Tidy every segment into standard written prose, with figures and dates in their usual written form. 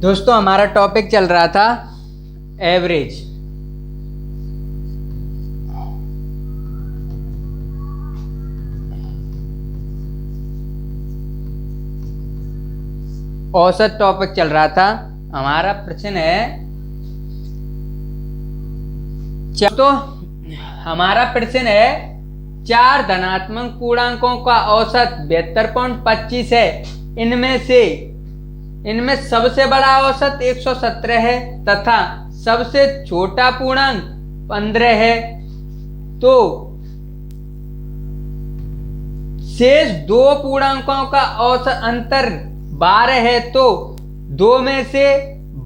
दोस्तों हमारा टॉपिक चल रहा था एवरेज। औसत टॉपिक चल रहा था। हमारा प्रश्न है तो हमारा प्रश्न है 4 धनात्मक पूर्णांकों का औसत 72.25 है। इनमें सबसे बड़ा औसत 117 है तथा सबसे छोटा पूर्णांक 15 है। तो शेष दो पूर्णांकों का औसत अंतर 12 है, तो दो में से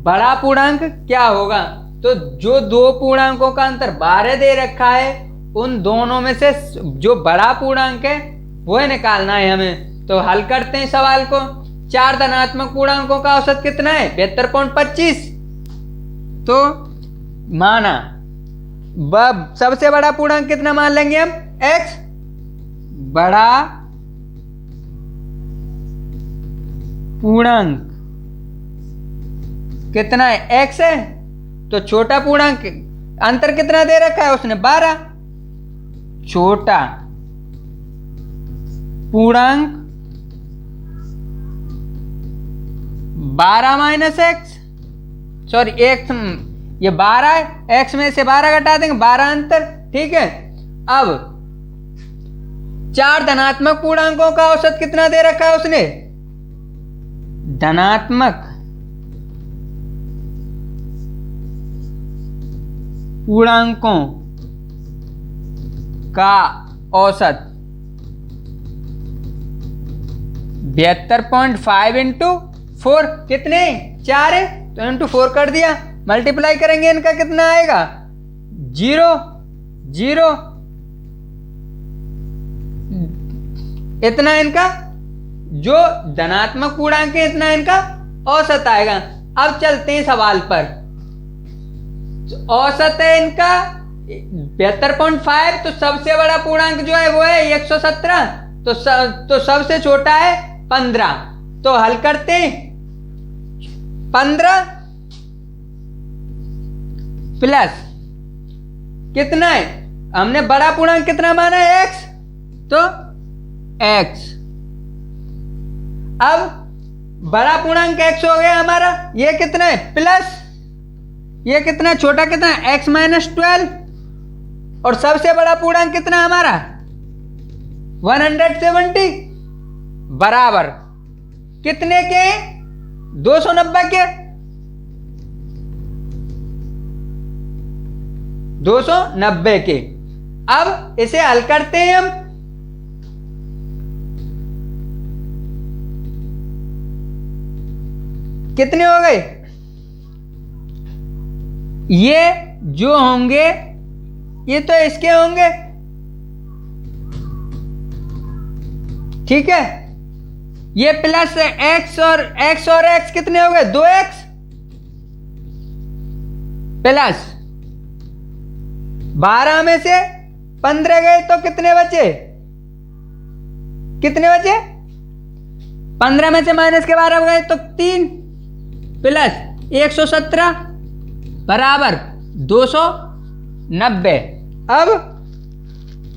बड़ा पूर्णांक क्या होगा? तो जो दो पूर्णांकों का अंतर 12 दे रखा है, उन दोनों में से जो बड़ा पूर्णांक है वो निकालना है हमें। तो हल करते हैं सवाल को। 4 धनात्मक पूर्णांकों का औसत कितना है? 72.25। तो माना सबसे बड़ा पूर्णांक कितना मान लेंगे हम? x। बड़ा पूर्णांक कितना है? x है। तो छोटा पूर्णांक अंतर कितना दे रखा है उसने? 12। छोटा पूर्णांक 12 माइनस एक्स, सॉरी एक्स, ये 12 है, एक्स में से 12 घटा देंगे, 12 अंतर। ठीक है। अब 4 धनात्मक पूर्णांकों का औसत कितना दे रखा है उसने? धनात्मक पूर्णांकों का औसत 72.5 इंटू 4 कितने? 4 है, तो इंटू 4 कर दिया। मल्टीप्लाई करेंगे इनका कितना आएगा? 0 0। इतना इनका जो धनात्मक पूर्णांक है इतना इनका औसत आएगा। अब चलते हैं सवाल पर। औसत है इनका 72.5, तो सबसे बड़ा पूर्णांक जो है वो है 117, तो सबसे छोटा है 15। तो हल करते हैं। 15 प्लस कितना है? हमने बड़ा पूर्णांक कितना माना है? x। तो x, अब बड़ा पूर्णांक x हो गया हमारा। ये कितना है? प्लस ये कितना? छोटा कितना है? x minus 12। और सबसे बड़ा पूर्णांक कितना हमारा? 170 बराबर कितने के? 290 के। 290 के। अब इसे हल करते हैं हम। कितने हो गए? ये जो होंगे ये तो इसके होंगे। ठीक है। ये प्लस x और x कितने हो गए? 2x प्लस 12 में से 15 गए तो कितने बचे? कितने बचे? 15 में से माइनस के 12 गए तो 3 प्लस 117 बराबर 290। अब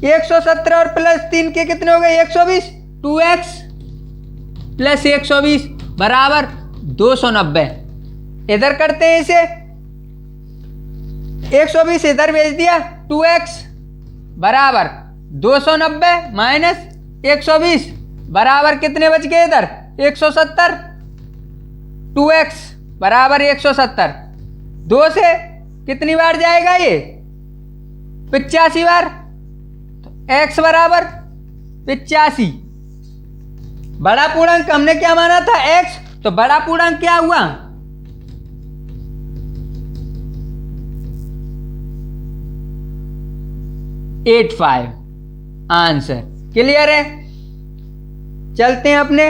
117 और प्लस 3 के कितने हो गए? 120। 2x प्लस 120 बराबर 290। इधर करते हैं इसे। 120 इधर भेज दिया। 2x बराबर 290 माइनस 120 बराबर कितने बच गए इधर? 170। 2x बराबर 170। 2 से कितनी बार जाएगा ये? 85 बार। तो x बराबर 85। बड़ा पूर्णांक हमने क्या माना था? x। तो बड़ा पूर्णांक क्या हुआ? आंसर क्लियर है। चलते हैं अपने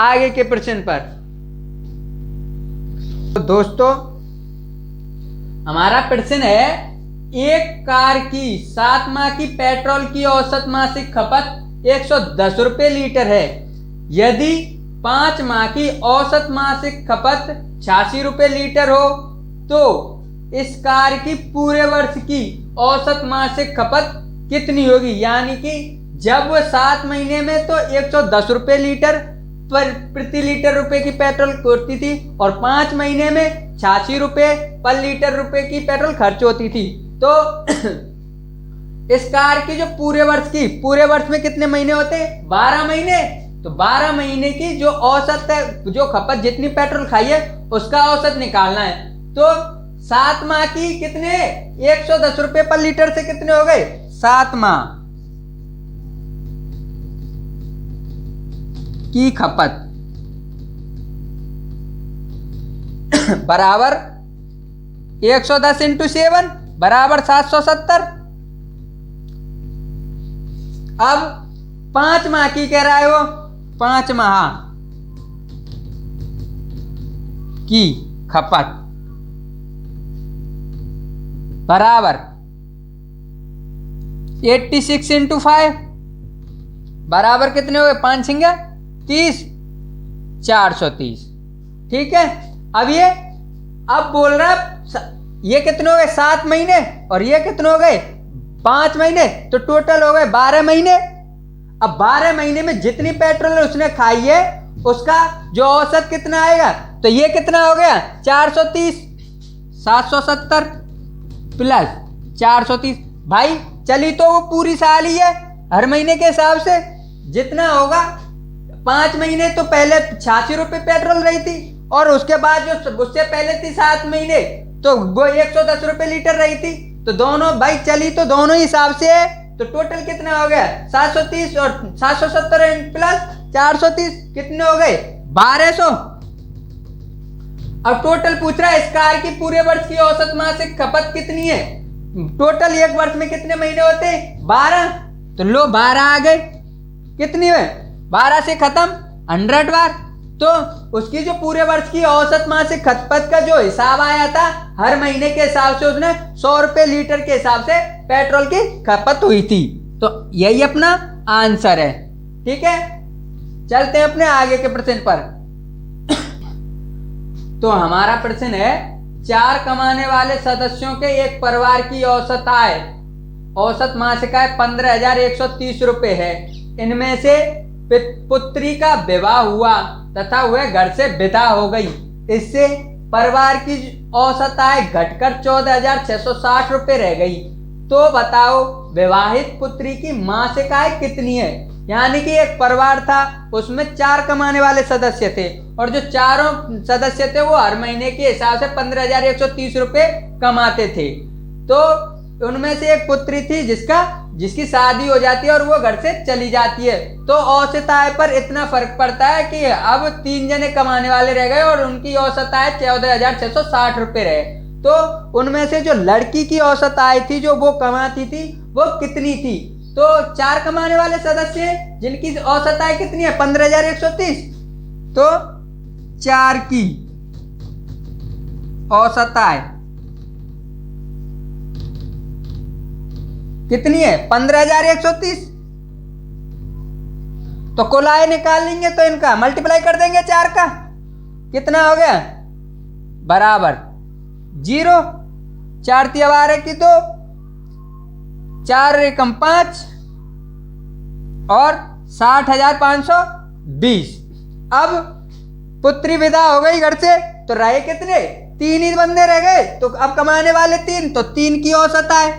आगे के प्रश्न पर। तो दोस्तों हमारा प्रश्न है, एक कार की 7 माह की पेट्रोल की औसत मासिक खपत 110 रुपये लीटर है। यदि 5 माह की औसत मासिक खपत 86 रुपए लीटर हो तो इस कार की पूरे वर्ष की औसत मासिक खपत कितनी होगी। यानी कि जब वो 7 महीने में तो 110 रुपए लीटर प्रति लीटर रुपए की पेट्रोल होती थी और 5 महीने में 86 रुपए पर लीटर रुपए की पेट्रोल खर्च होती थी। तो इस कार की जो पूरे वर्ष में कितने महीने होते हैं, 12 महीने। तो 12 महीने की जो औसत है, जो खपत जितनी पेट्रोल खाई है उसका औसत निकालना है। तो 7 माह की कितने, 110 रुपए पर लीटर से कितने हो गए, 7 माह की खपत बराबर 110 इंटू 7 बराबर 770। अब 5 माह की कह रहा है वो, 5 माह की खपत बराबर 86 इंटू 5 बराबर कितने हो गए, 5 छिंगे 30, 430। ठीक है। अब बोल रहा है ये कितने हो गए, 7 महीने और ये कितने हो गए, 5 महीने, तो टोटल हो गए 12 महीने। अब 12 महीने में जितनी पेट्रोल उसने खाई है उसका जो औसत कितना आएगा, तो ये कितना हो गया 430, 770 प्लस 430। भाई चली तो वो पूरी साल ही है, हर महीने के हिसाब से जितना होगा। 5 महीने तो पहले 86 रुपए पेट्रोल रही थी और उसके बाद जो उससे पहले थी 7 महीने तो वो 110 रुपए लीटर रही थी। तो दोनों भाई चली तो दोनों हिसाब से है। तो टोटल कितना हो गया 730 और 770 प्लस 430 कितने हो गए 1200। अब टोटल पूछ रहा है इस कार की पूरे वर्ष की औसत मासिक खपत कितनी है। टोटल एक वर्ष में कितने महीने होते हैं 12, तो लो 12 आ गए, कितनी है 12 से खत्म 100 बार। तो उसकी जो पूरे वर्ष की औसत मासिक खपत का जो हिसाब आया था हर महीने के हिसाब से उसने 100 रुपए लीटर के हिसाब से पेट्रोल की खपत हुई थी। तो यही अपना आंसर है। ठीक है, चलते हैं अपने आगे के प्रश्न पर। तो हमारा प्रश्न है 4 कमाने वाले सदस्यों के एक परिवार की औसत मासिक आय 15,130 रुपए है। इनमें से पुत्री का विवाह हुआ तथा वह घर से विदा हो गई। इससे परिवार की औसत आय घटकर 14,660 रुपए रह गई। तो बताओ विवाहित पुत्री की मासिक आय कितनी है। यानी कि एक परिवार था, उसमें 4 कमाने वाले सदस्य थे और जो चारों सदस्य थे वो हर महीने के हिसाब से 15,130 रुपए कमाते थे। तो उनमें से एक पुत्री थी जिसकी शादी हो जाती है और वो घर से चली जाती है। तो औसत आय पर इतना फर्क पड़ता है कि अब 3 जने कमाने वाले रह गए और उनकी औसत आय 14,660 रुपए रहे। तो उनमें से जो लड़की की औसत आय थी जो वो कमाती थी वो कितनी थी। तो 4 कमाने वाले सदस्य जिनकी औसत आय कितनी है 15,130, तो 4 की औसत आय कितनी है 15,130। तो कुल आय निकाल लेंगे तो इनका मल्टीप्लाई कर देंगे 4 का, कितना हो गया बराबर 0, 4 तिया 12 की 2, 4 एकम 5 और 60,520। अब पुत्री विदा हो गई घर से तो रहे कितने 3 ही बंदे रह गए। तो अब कमाने वाले 3, तो 3 की औसत आय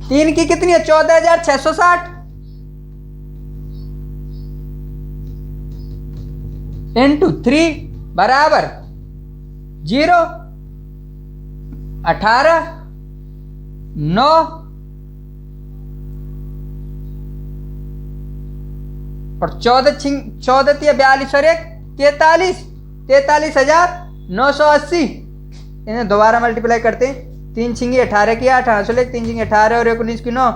3 की कितनी है 14,660 इंटू 3 बराबर 0, 18, 9 और 14 या 42 और 1 43,980। इन्हें दोबारा मल्टीप्लाई करते हैं। 3 छिंगी 18 की 8 हासिल 1, 3 छिंगी 18 और 19 की 9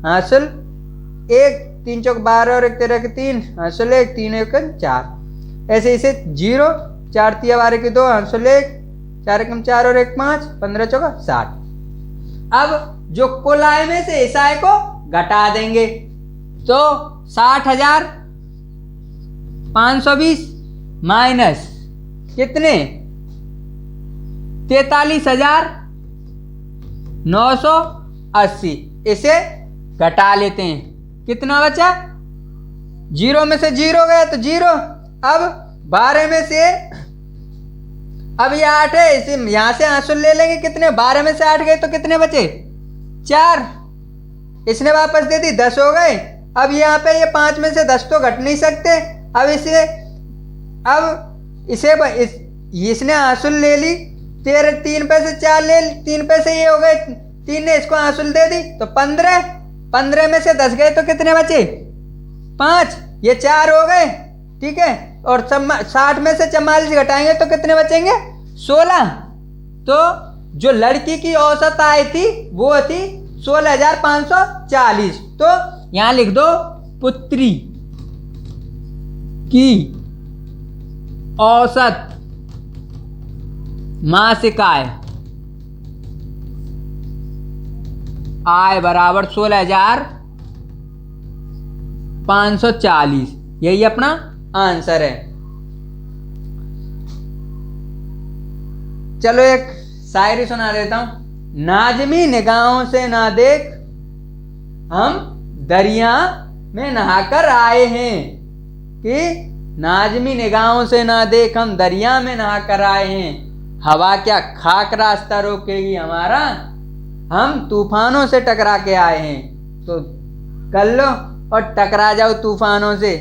हासिल 1, 3 चौक 12 और 1 13 की 3 हासिल 1, 3 1 4। ऐसे इसे 0, 4 तिया 12 की 2 हासिल 1, 4 एकम 4 और 1 5, 15 चौका 60। अब जो कुल आय में से इस आय को घटा देंगे। तो 60,520 माइनस कितने 43,980, इसे घटा लेते हैं। कितना बचा? 0 में से 0 गया तो 0। अब 12 में से, अब ये 8 है, इसे यहां से आंसुल ले लेंगे। कितने? 12 में से 8 गए तो कितने बचे? 4। इसने वापस दे दी, 10 हो गए। अब यहाँ पे ये 5 में से 10 तो घट नहीं सकते। अब इसने आंसुल ले ली। 3 पैसे 4 ले ली, 3 पैसे ये हो गए, 3 ने इसको आंसुल दे दी तो 15 में से 10 गए तो कितने बचे? 5। ये 4 हो गए, ठीक है। और 60 में से 44 घटाएंगे तो कितने बचेंगे? 16। तो जो लड़की की औसत आय थी वो थी 16,540। तो यहां लिख दो पुत्री की औसत मासिक आय बराबर 16,540। यही अपना आंसर है। चलो एक शायरी सुना देता हूं। नाजमी निगाहों से ना देख हम दरिया में नहाकर आए हैं। कि नाजमी निगाहों से ना देख हम दरिया में नहाकर आए हैं। हवा क्या खाक रास्ता रोकेगी हमारा, हम तूफानों से टकरा के आए हैं। तो कर लो और टकरा जाओ तूफानों से,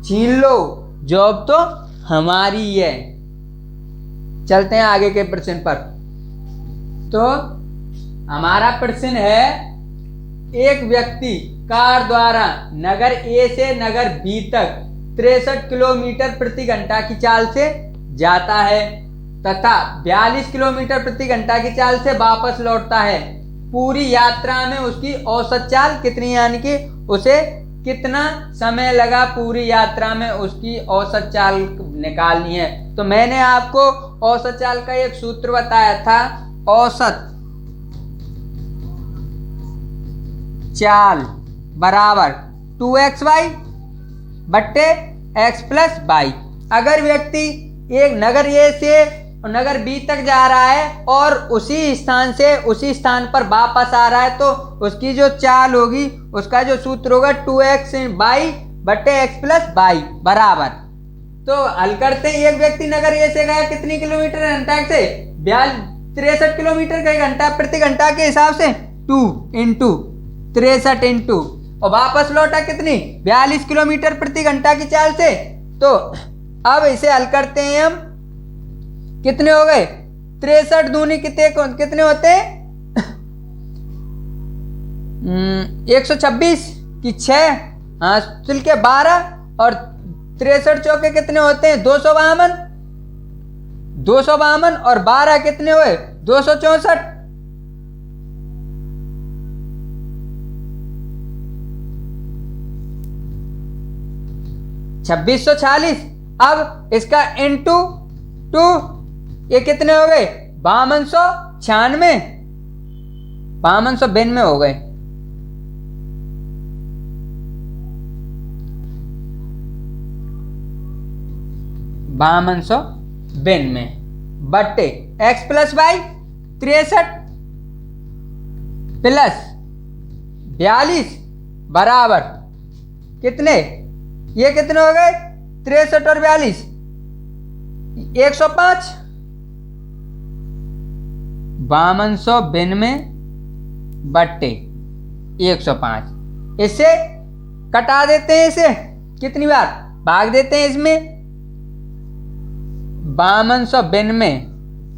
छीन लो जॉब तो हमारी है। चलते हैं आगे के प्रश्न पर। तो हमारा प्रश्न है, एक व्यक्ति कार द्वारा नगर ए से नगर बी तक 63 किलोमीटर प्रति घंटा की चाल से जाता है तथा 42 किलोमीटर प्रति घंटा की चाल से वापस लौटता है। पूरी यात्रा में उसकी औसत चाल कितनी, यानी कि उसे कितना समय लगा पूरी यात्रा में उसकी औसत चाल निकालनी है। तो मैंने आपको औसत चाल का एक सूत्र बताया था, औसत चाल बराबर 2xy बट्टे x प्लस y। अगर व्यक्ति एक नगर ए से नगर बी तक जा रहा है और उसी स्थान से उसी स्थान पर वापस आ रहा है तो उसकी जो चाल होगी, उसका जो सूत्र होगा 2xy बट्टे x प्लस y बराबर। तो हल करते हैं। एक व्यक्ति नगर ए से गया कितनी किलोमीटर घंटा से? 63 किलोमीटर घंटा प्रति घंटा के हिसाब से 2 इंटू 63 इंटू, और वापस लौटा कितनी? 42 किलोमीटर प्रति घंटा की चाल से। तो अब इसे हल करते हैं हम। कितने हो गए? 63 दूनी कितने होते हैं? 126 की 6 हासिल के 12 और 63 चौके कितने होते हैं? 252 और 12 कितने हुए? 264। 2640। अब इसका इंटू 2, ये कितने हो गए? 5296, 5292 हो गए। में बट्टे x प्लस y 63 प्लस 42 बराबर कितने? ये कितने हो गए? 63 और 42 105। 5292 बट्टे 105। इससे कटा देते हैं, इसे कितनी बार भाग देते हैं? इसमें 5292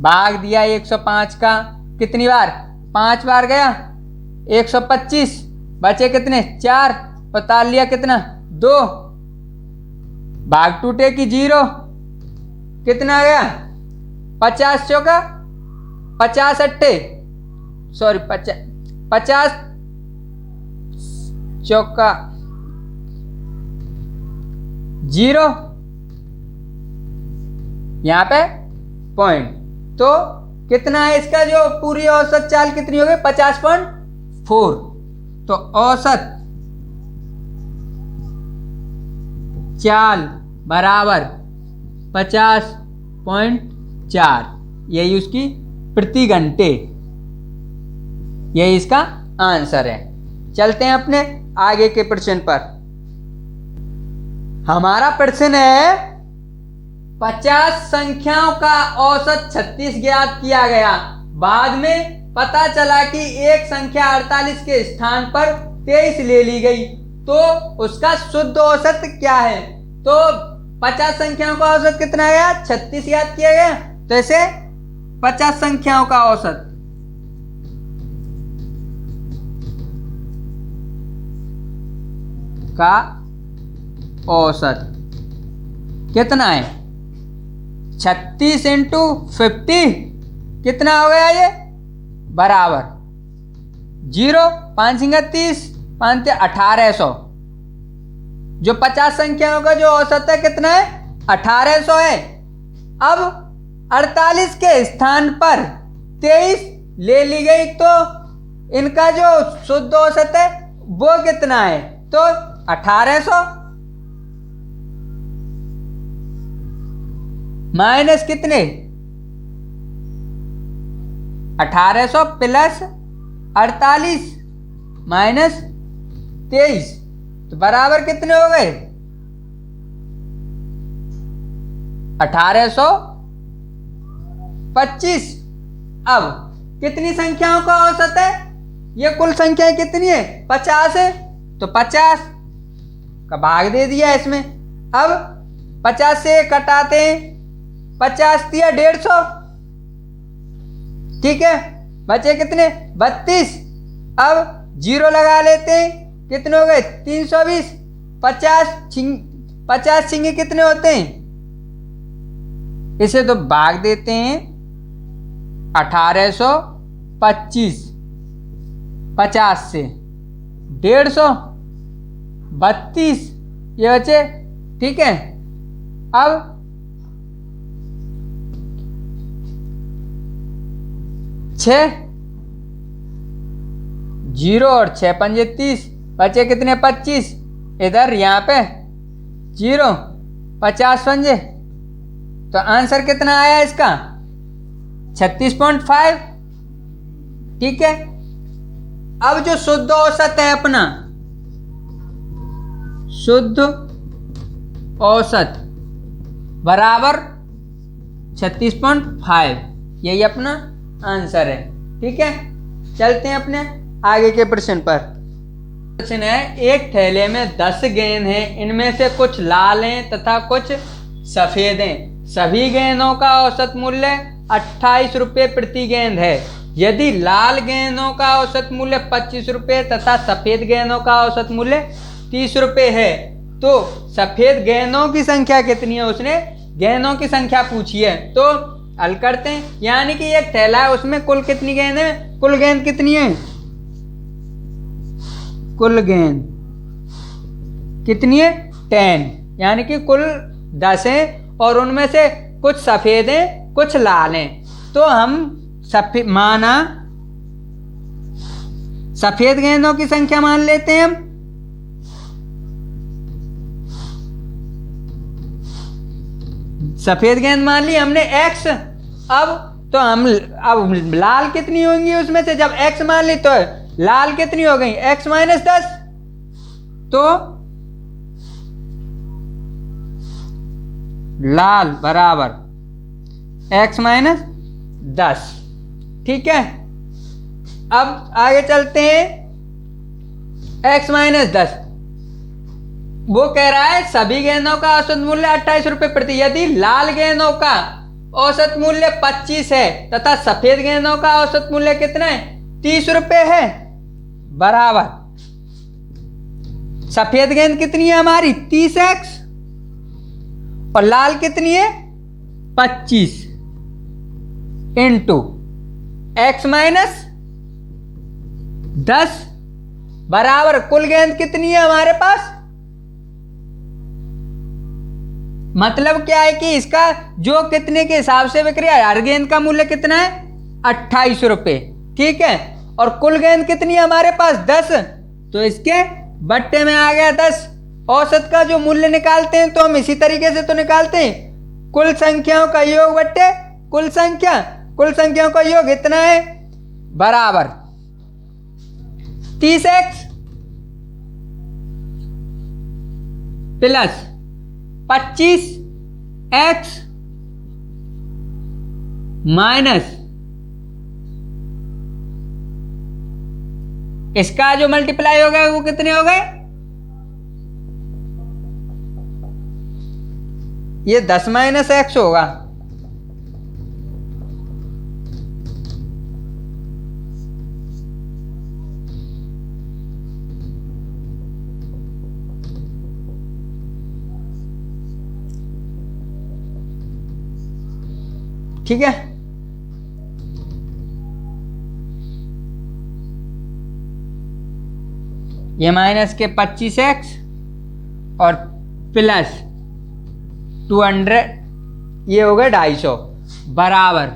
भाग दिया 105 का कितनी बार? 5 बार गया। 125 बचे कितने? 4 और ताल लिया कितना? 2। भाग टूटे की 0, कितना आ गया? 50 चौका 50 अट्ठे, सॉरी 50 चौका 0, यहां पे पॉइंट। तो कितना है इसका जो पूरी औसत चाल कितनी हो गई 50.4। तो औसत चाल बराबर 50.4, यही उसकी प्रति घंटे, यही इसका आंसर है। चलते हैं अपने आगे के प्रश्न पर। हमारा प्रश्न है 50 संख्याओं का औसत 36 ज्ञात किया गया, बाद में पता चला कि एक संख्या 48 के स्थान पर 23 ले ली गई, तो उसका शुद्ध औसत क्या है। तो 50 संख्याओं का औसत कितना गया 36 ज्ञात किया गया, तो ऐसे 50 संख्याओं का औसत का औसत कितना है 36 इंटू 50 कितना हो गया ये बराबर 0, 5 × 30, 5 × 1800। जो 50 संख्याओं का जो औसत है कितना है 1800 है। अब 48 के स्थान पर 23 ले ली गई, तो इनका जो शुद्ध औसत है वो कितना है, तो 1800 माइनस कितने 1800 प्लस 48 माइनस 23, तो बराबर कितने हो गए 1825। अब कितनी संख्याओं का औसत है, ये कुल संख्या कितनी है 50 है, तो 50 का भाग दे दिया इसमें। अब 50 से कटाते हैं, 50 दिया 150, ठीक है, बचे कितने 32। अब 0 लगा लेते हैं, कितने हो गए 320, 50 छिंगे कितने होते हैं, इसे तो भाग देते हैं 1825, 50 से 150, 32 ये बचे, ठीक है। अब 6 0 और 6 पंजे 30, बचे कितने 25, इधर यहाँ पे 0, 50 पंजे, तो आंसर कितना आया इसका 36.5, ठीक है। अब जो शुद्ध औसत है अपना, शुद्ध औसत बराबर 36.5, यही अपना आंसर है, ठीक है। चलते हैं अपने आगे के प्रश्न पर। प्रश्न है एक थैले में 10 गेंद हैं, इनमें से कुछ लाल हैं तथा कुछ सफेद हैं। सभी गेंदों का औसत मूल्य 28 रुपये प्रति गेंद है। यदि लाल गेंदों का औसत मूल्य 25 रुपये तथा सफेद गेंदों का औसत मूल्य 30 रुपये है, तो सफेद गेंदों की संख्या कितनी है, उसने गेंदों की संख्या पूछी है। तो हल करते हैं, यानी कि एक थैला है, उसमें कुल कितनी गेंद है, कुल गेंद कितनी है, कुल गेंद कितनी है 10, यानी कि कुल 10 है, और उनमें से कुछ सफेद हैं कुछ लाल हैं। तो हम माना सफेद गेंदों की संख्या मान लेते हैं हम, सफेद गेंद मान ली हमने x। अब तो हम अब लाल कितनी होंगी उसमें से, जब x मान ली तो लाल कितनी हो गई x - 10, तो लाल बराबर x - 10, ठीक है। अब आगे चलते हैं, x - 10 वो कह रहा है सभी गेंदों का औसत मूल्य 28 रुपये प्रति। यदि लाल गेंदों का औसत मूल्य 25 है तथा सफेद गेंदों का औसत मूल्य कितना है 30 रुपये है, बराबर सफेद गेंद कितनी है हमारी 30x और लाल कितनी है 25 इंटू x - 10 बराबर कुल गेंद कितनी है हमारे पास। मतलब क्या है कि इसका जो कितने के हिसाब से बिक रहा है, हर गेंद का मूल्य कितना है 28 रुपये। ठीक है, और कुल गेंद कितनी है हमारे पास 10, तो इसके बट्टे में आ गया 10। औसत का जो मूल्य निकालते हैं तो हम इसी तरीके से तो निकालते हैं, कुल संख्याओं का योग बट्टे कुल संख्या, कुल संख्याओं का योग इतना है बराबर 30x प्लस 25x माइनस इसका जो मल्टीप्लाई हो गया वो कितने हो गए, ये 10 माइनस एक्स होगा। ठीक है, ये माइनस के 25x और प्लस 200, ये हो गया 250 बराबर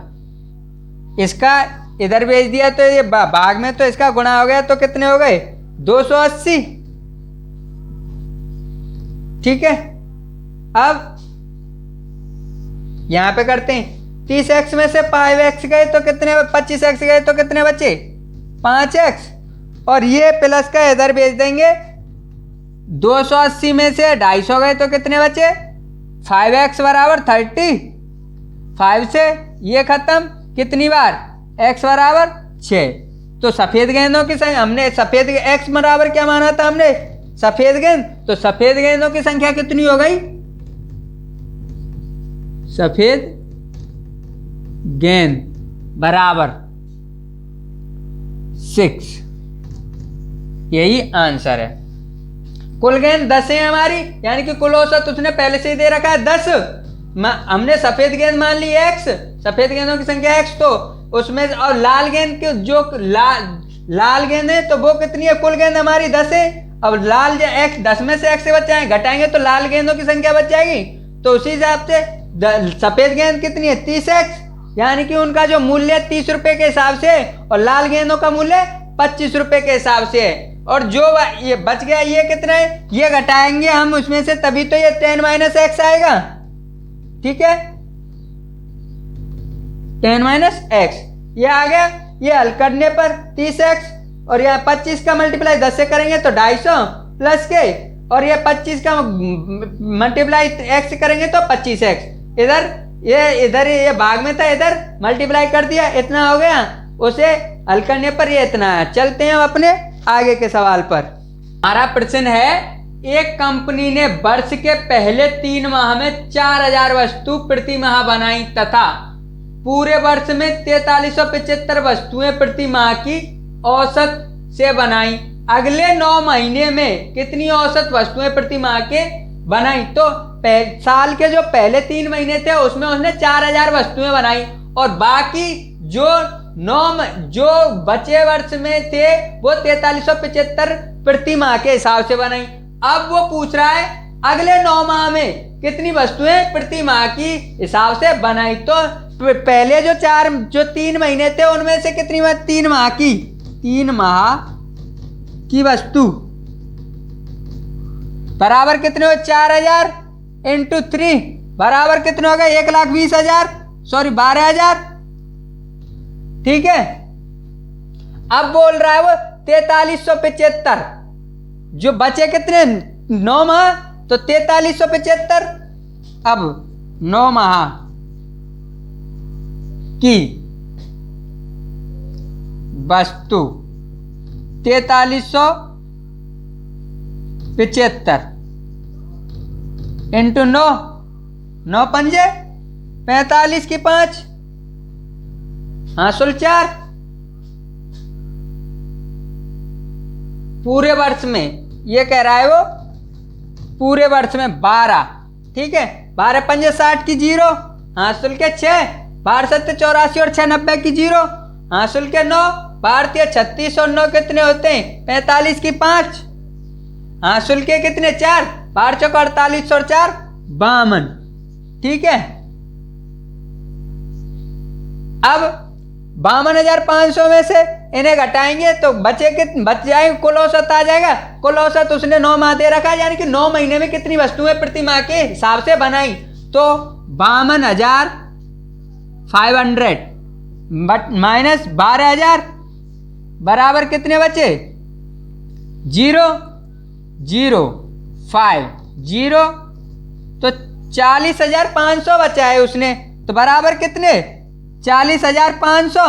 इसका इधर भेज दिया तो ये भाग में, तो इसका गुणा हो गया तो कितने हो गए 280। ठीक है, अब यहां पे करते हैं 30x में से 5x गए तो कितने, 25x गए तो कितने बचे 5x, और ये प्लस का इधर भेज देंगे 280 में से 250 गए तो कितने बचे 5x बराबर 30, 5 से ये खत्म, कितनी बार x बराबर 6। तो सफेद गेंदों की संख्या, हमने सफेद x बराबर क्या माना था हमने सफेद गेंद, तो सफेद गेंदों की संख्या कितनी हो गई, सफेद गेंद बराबर 6, यही आंसर है। कुल गेंद 10 है हमारी, यानी कि कुल औसत उसने पहले से ही दे रखा है 10। हमने सफेद गेंद मान ली x, सफेद गेंदों की संख्या x, तो उसमें और लाल गेंद के जो लाल गेंद है तो वो कितनी है, कुल गेंद हमारी 10 है। अब लाल जो x 10 में से x से बचाएं घटाएंगे तो लाल गेंदों की संख्या बच जाएगी, तो उसी हिसाब से सफेद गेंद कितनी है 30x, यानी कि उनका जो मूल्य 30 रुपए के हिसाब से और लाल गेंदों का मूल्य 25 रुपए के हिसाब से है। और जो ये बच गया ये कितना है, ये घटाएंगे हम उसमें से, तभी तो ये 10 माइनस एक्स आएगा। ठीक है, 10 माइनस एक्स ये आ गया, ये हल करने पर 30x और यह 25 का मल्टीप्लाई 10 से करेंगे तो 250 प्लस के, और ये 25 का मल्टीप्लाई x करेंगे तो 25x, इधर ये भाग में था, इधर मल्टीप्लाई कर दिया, इतना हो गया, उसे हल करने पर ये इतना है। चलते हैं अपने आगे के सवाल पर। हमारा प्रश्न है, एक कंपनी ने वर्ष के पहले 3 माह में 4000 वस्तु प्रति माह बनाई तथा पूरे वर्ष में 4375 वस्तुएं प्रति माह की औसत से बनाई। अगले 9 महीने में कितनी औसत वस्तुएं प्रति माह के बनाई? तो साल के जो पहले 3 महीने थे उसमें उसने 4000 वस्तुएं बनाई और बाकी जो बचे वर्ष में थे वो 4375 प्रति माह के हिसाब से बनाई। अब वो पूछ रहा है अगले 9 माह में कितनी वस्तुएं प्रति माह की हिसाब से बनाई। तो पहले जो 3 महीने थे उनमें से कितनी 3 माह की वस्तु बराबर कितने हो 4000 इंटू 3 बराबर कितने हो गए 1,20,000 सॉरी 12,000। ठीक है, अब बोल रहा है वो 4375, जो बचे कितने 9 माह तो 4375। अब 9 माह की वस्तु 4375 इंटू 9 पंजे 45 की 5 हासिल 4 पूरे वर्ष में, ये कह रहा है वो पूरे वर्ष में 12। ठीक है, 12 पंजे 60 की 0 हासिल के 6 12 7 84 और 6 90 की 0 हासिल के 9 12 36 और 9 कितने होते हैं 45 की 5 हासिल के कितने 4 12 चौक 48 और 4 52। ठीक है, अब 52,500 में से इन्हें घटाएंगे तो बच जाएंगे, कुल औसत आ जाएगा। कुल औसत उसने 9 माह दे रखा है, यानी कि 9 महीने में कितनी वस्तुएं प्रति माह के हिसाब से बनाई। तो 52,500 बट माइनस 12,000 बराबर कितने बचे? 0 0 5 0, तो 40,500 बचा है उसने। तो बराबर कितने? 40,500।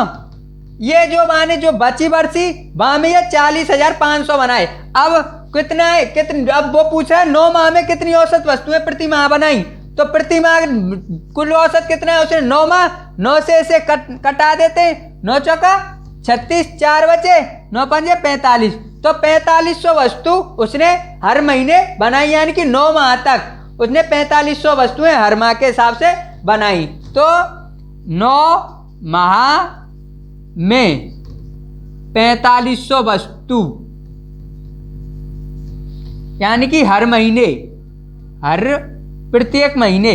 ये जो माने जो बची बरसी वहां में ये 40,500 बनाए। अब कितना है, कितनी, अब वो पूछ रहा है 9 माह में कितनी औसत वस्तुएं प्रति माह बनाई। तो प्रति माह कुल औसत कितना है, उसने 9 माह, 9 से इसे कटा देते हैं, 9 चौका 36, 4 बचे, 9 पंजे 45। तो 4500 वस्तु उसने हर महीने बनाई, यानी कि 9 माह तक उसने 4500 वस्तुएं हर माह के हिसाब से बनाई। तो 9 माह में 4500 वस्तु, यानी कि हर महीने, हर प्रत्येक महीने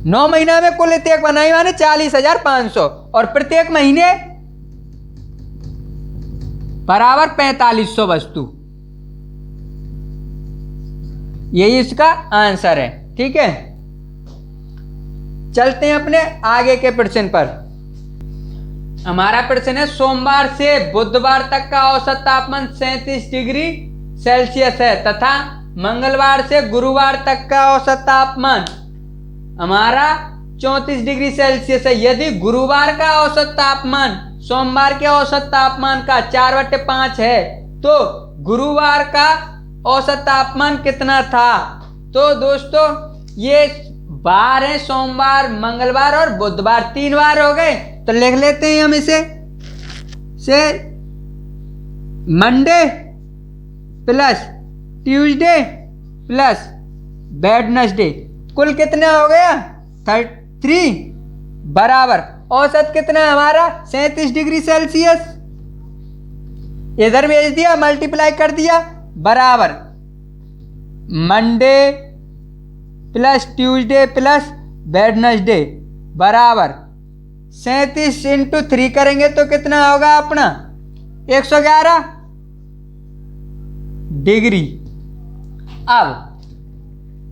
9 महीना में कुल इतने बनाई माने 40,500, और प्रत्येक महीने बराबर 4500 वस्तु। यही इसका आंसर है। ठीक है, चलते हैं अपने आगे के प्रश्न पर। हमारा प्रश्न है, सोमवार से बुधवार तक का औसत तापमान 37 डिग्री सेल्सियस है तथा मंगलवार से गुरुवार तक का औसत तापमान हमारा 34 डिग्री सेल्सियस है। यदि गुरुवार का औसत तापमान सोमवार के औसत तापमान का 4/5 है तो गुरुवार का औसत तापमान कितना था? तो दोस्तों ये बार है, सोमवार, मंगलवार और बुधवार, 3 बार हो गए। तो लिख लेते हैं हम इसे से Monday plus Tuesday plus Wednesday, कुल कितना हो गया? 33 बराबर औसत कितना है हमारा? 37 डिग्री सेल्सियस। इधर भेज दिया, मल्टीप्लाई कर दिया, बराबर Monday plus Tuesday plus Wednesday बराबर 37 इंटू 3 करेंगे तो कितना होगा अपना? 111 डिग्री। अब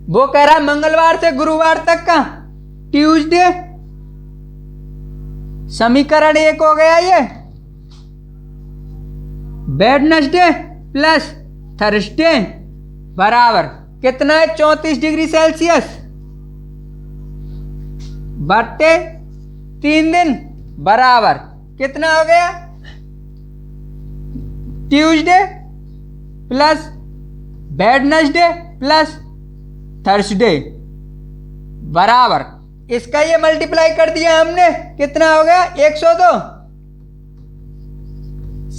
वो कह रहा है मंगलवार से गुरुवार तक का, ट्यूसडे, समीकरण 1 हो गया ये, वेडनेसडे प्लस थर्सडे बराबर कितना है? 34 डिग्री सेल्सियस बट्टे 3 दिन बराबर कितना हो गया? Tuesday plus Wednesday plus Thursday बराबर, इसका ये मल्टीप्लाई कर दिया हमने, कितना हो गया? 102,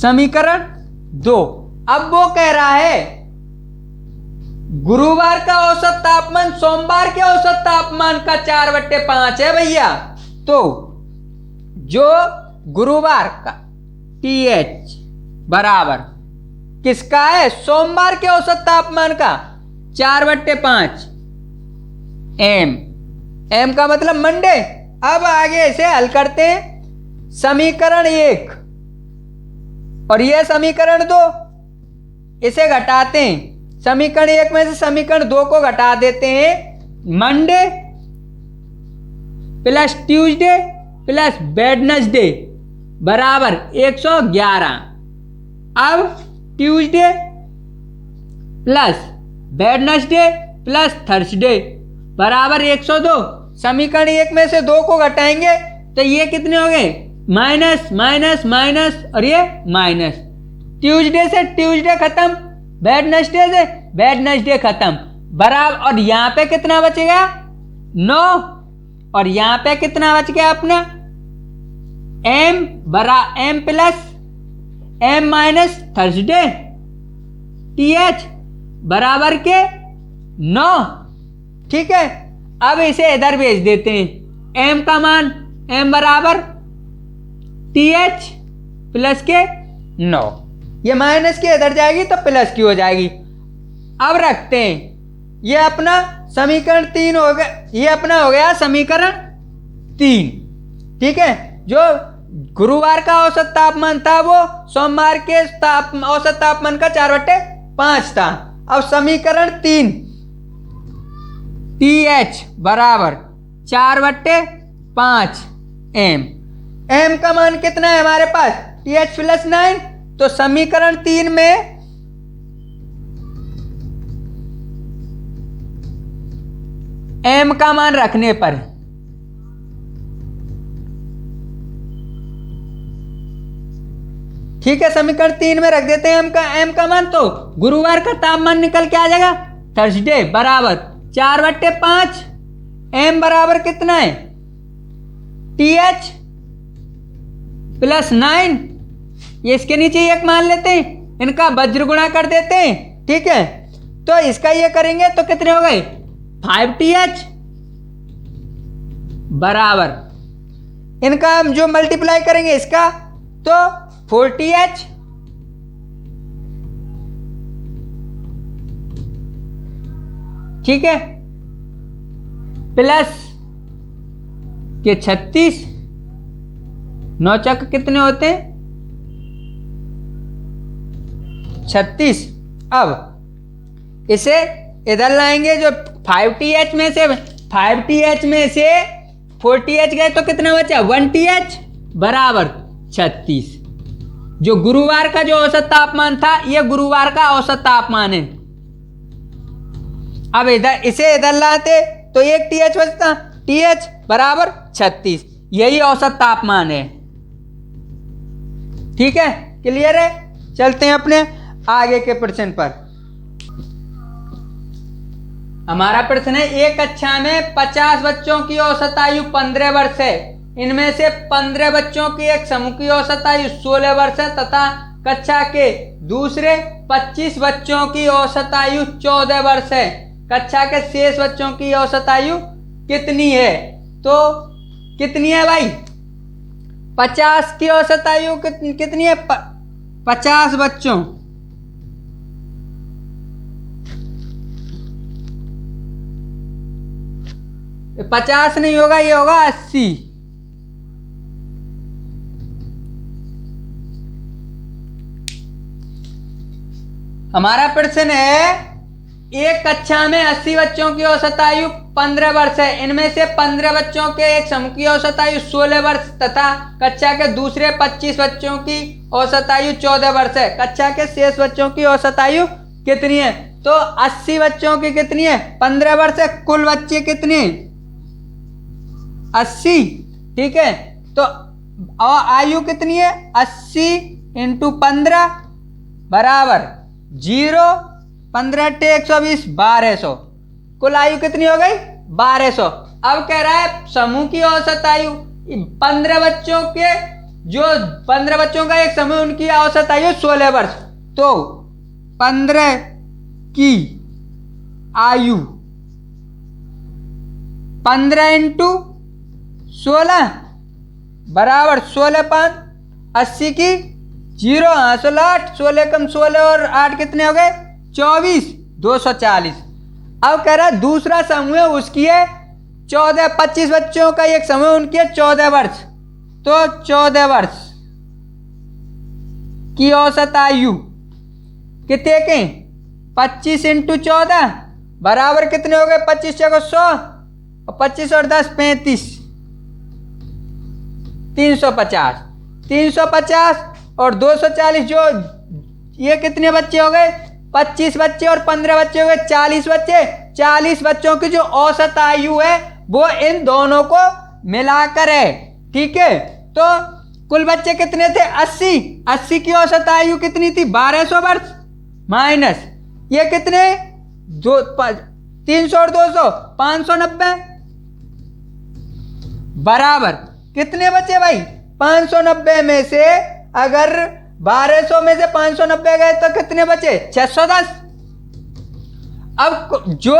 समीकरण 2। अब वो कह रहा है गुरुवार का औसत तापमान सोमवार के औसत तापमान का 4/5 है भैया। तो जो गुरुवार का TH बराबर किसका है? सोमवार के औसत तापमान का 4/5 M का मतलब मंडे। अब आगे इसे हल करते हैं। समीकरण 1 और यह समीकरण 2, इसे घटाते हैं। समीकरण 1 में से समीकरण 2 को घटा देते हैं। Monday plus Tuesday plus Wednesday बराबर 111। अब Tuesday plus Wednesday plus Thursday बराबर 102। समीकरण 1 में से 2 को घटाएंगे तो ये कितने हो गए? माइनस माइनस माइनस और ये माइनस। ट्यूसडे से ट्यूसडे खत्म, वेडनेसडे से वेडनेसडे खत्म बराबर, और यहां पे कितना बचेगा? 9, और यहां पे कितना बच गया अपना? M plus M minus Thursday TH बराबर के 9। ठीक है, अब इसे इधर भेज देते हैं। M का मान M बराबर TH प्लस के 9, ये माइनस की इधर जाएगी तो प्लस की हो जाएगी। अब रखते हैं, ये अपना समीकरण 3 हो गया, ये अपना हो गया समीकरण 3। ठीक है। जो गुरुवार का औसत तापमान था वो सोमवार के औसत तापमान का 4/5 था। अब समीकरण 3, TH बराबर 4/5 m। m का मान कितना है हमारे पास, TH + 9। तो समीकरण 3 में m का मान रखने पर ठीक है, समीकरण 3 में रख देते हैं m का मान। तो गुरुवार का तापमान निकल के आ जाएगा, थर्सडे बराबर 4/5। m बराबर कितना है, TH + 9। ये इसके नीचे एक मान लेते हैं, इनका वज्र गुणा कर देते हैं, ठीक है। तो इसका ये करेंगे तो कितने हो गए, 5TH बराबर, इनका हम जो मल्टीप्लाई करेंगे इसका तो 4TH ठीक है, प्लस के 36, 9 चक कितने होते हैं, 36। अब इसे इधर लाएंगे, जो 5TH में से 4TH गए तो कितना बचा, 1TH बराबर 36। जो गुरुवार का जो औसत तापमान था, ये गुरुवार का औसत तापमान है। अब इसे इधर लाते तो 1 TH बचता, TH बराबर 36। यही औसत तापमान है, ठीक है, क्लियर है। चलते हैं अपने आगे के प्रश्न पर। हमारा प्रश्न है, एक कक्षा में 50 बच्चों की औसत आयु 15 वर्ष है। इनमें से 15 बच्चों की एक समूह की औसत आयु 16 वर्ष है तथा कक्षा के दूसरे 25 बच्चों की औसत आयु 14 वर्ष है। कक्षा के शेष बच्चों की औसत आयु कितनी है? तो कितनी है भाई? 50 की औसत आयु कितनी है? 50 बच्चों, ये 50 नहीं होगा, ये होगा 80। हमारा प्रश्न है, एक कक्षा में 80 बच्चों की औसत आयु 15 वर्ष है। इनमें से 15 बच्चों के एक समूह की औसत आयु 16 वर्ष तथा कक्षा के दूसरे 25 बच्चों की औसत आयु 14 वर्ष है। कक्षा के शेष बच्चों की औसत आयु कितनी है? तो 80 बच्चों की कितनी है? 15 वर्ष है। कुल बच्चे कितने? 80, ठीक है। तो आयु कितनी है? 80 × 15 बराबर 0, 15 × 120, 1200। कुल आयु कितनी हो गई? 1200। अब कह रहा है समूह की औसत आयु 15 बच्चों के, जो 15 बच्चों का एक समूह, उनकी औसत आयु 16 वर्ष। तो 15 की आयु 15 × 16 बराबर 16 × 5 80 की 0, 8, 16 कम 16 और 8 कितने हो गए? 24, 240। अब कह रहा है दूसरा समूह है, उसकी है 14, 25 बच्चों का एक समूह, उनकी है 14 वर्ष। तो 14 वर्ष की औसत आयु कितने के? 25 × 14 बराबर कितने हो गए? 25 × 100 और 25 और 10 35, 350। 350 और 240, जो ये कितने बच्चे हो गए? 25 बच्चे और 15 बच्चे हो गए, 40 बच्चे। 40 बच्चों की जो औसत आयु है वो इन दोनों को मिलाकर है, ठीक है। तो कुल बच्चे कितने थे? 80। 80 की औसत आयु कितनी थी? 1200 वर्ष माइनस ये कितने? 300 और 200, 590 बराबर कितने बचे भाई? 590 में से अगर 1200 में से 590 गए तो कितने बचे? 610। अब जो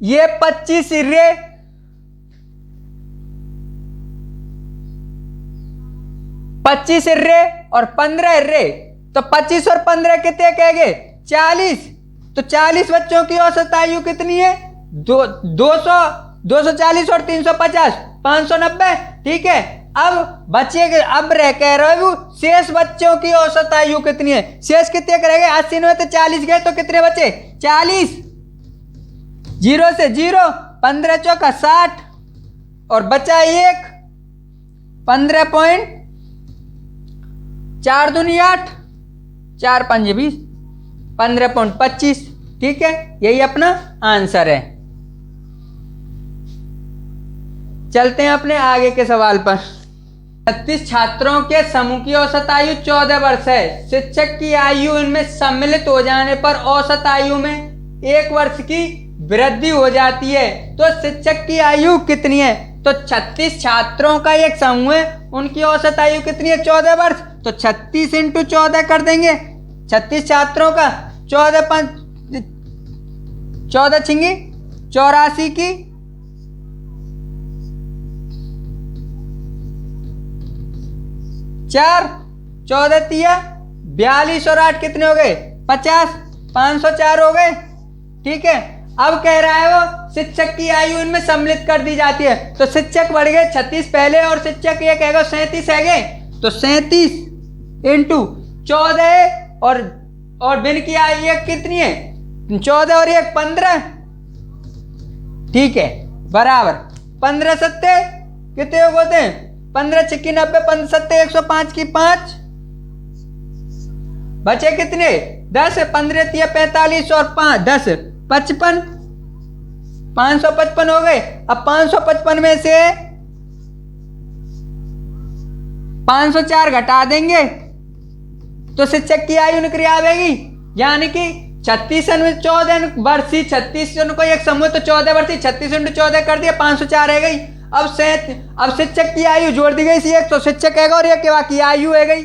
ये 25 रे 25 रे और 15 रे, तो 25 और 15 कितने कहेंगे? 40। तो 40 बच्चों की औसत आयु कितनी है? 240 और 350, 590, ठीक है। अब अब रह कह रहे हो शेष बच्चों की औसत आयु कितनी है। शेष कितने रह गए, 80 में तो 40 गए तो कितने बचे 40, 0 से 0, 15 चौका 60 और बचा 1, 15.4 दूनी 8, 4 5 20, 15.25। ठीक है, यही अपना आंसर है। चलते हैं अपने आगे के सवाल पर। 36 छात्रों के समूह की औसत आयु 14 वर्ष है। शिक्षक की आयु इनमें सम्मिलित हो जाने पर औसत आयु में 1 वर्ष की वृद्धि हो जाती है, तो शिक्षक की आयु कितनी है। तो 36 छात्रों का एक समूह है, उनकी औसत आयु कितनी है 14 वर्ष। तो 36 × 14 कर देंगे। 36 छात्रों का 14 छिंगी 84 की 4, 14 तिया 42 और 8 कितने हो गए 50, 504 हो गए। ठीक है, अब कह रहा है वो शिक्षक की आयु इनमें सम्मिलित कर दी जाती है, तो शिक्षक बढ़ गए 36 पहले और शिक्षक एक है 37 है गए, तो 37 × 14 और बिन की आयु कितनी है 14 और 1 15। ठीक है, बराबर 15 सत्ते कितने होते हैं 15 छिक्की 90, 15 सत्ते 105 की 5, बचे कितने 10, 15 तिया 45 और 5 10 55, 555 हो गए। अब 555 में से 504 घटा देंगे तो शिक्षक की आयु निकल आवेगी, यानी कि 36 × 14 वर्षीय 36 को एक समूह तो 14 वर्षीय 36 × 14 कर दिया 504 है गई। अब शिक्षक की आयु जोड़ दी गई, एक तो शिक्षक है और एक बाकी आयु है गई,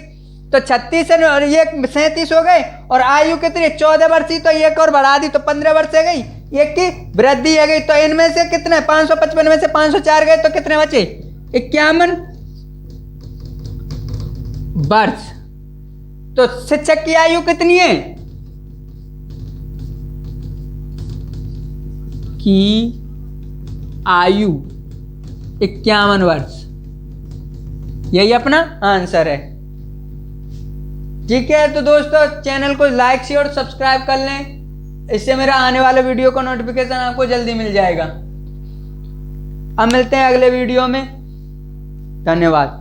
तो 36 और 1 37 हो गए और आयु कितनी 14 वर्षीय, तो एक और बढ़ा दी तो 15 वर्ष है गई, एक की वृद्धि है गई। तो इनमें से कितने 555 में से 504 गए तो कितने बचे 51 वर्ष। तो शिक्षक की आयु कितनी है की आयु 51 वर्ष, यही अपना आंसर है। ठीक है, तो दोस्तों चैनल को लाइक शेयर और सब्सक्राइब कर लें, इससे मेरा आने वाले वीडियो का नोटिफिकेशन आपको जल्दी मिल जाएगा। अब मिलते हैं अगले वीडियो में, धन्यवाद।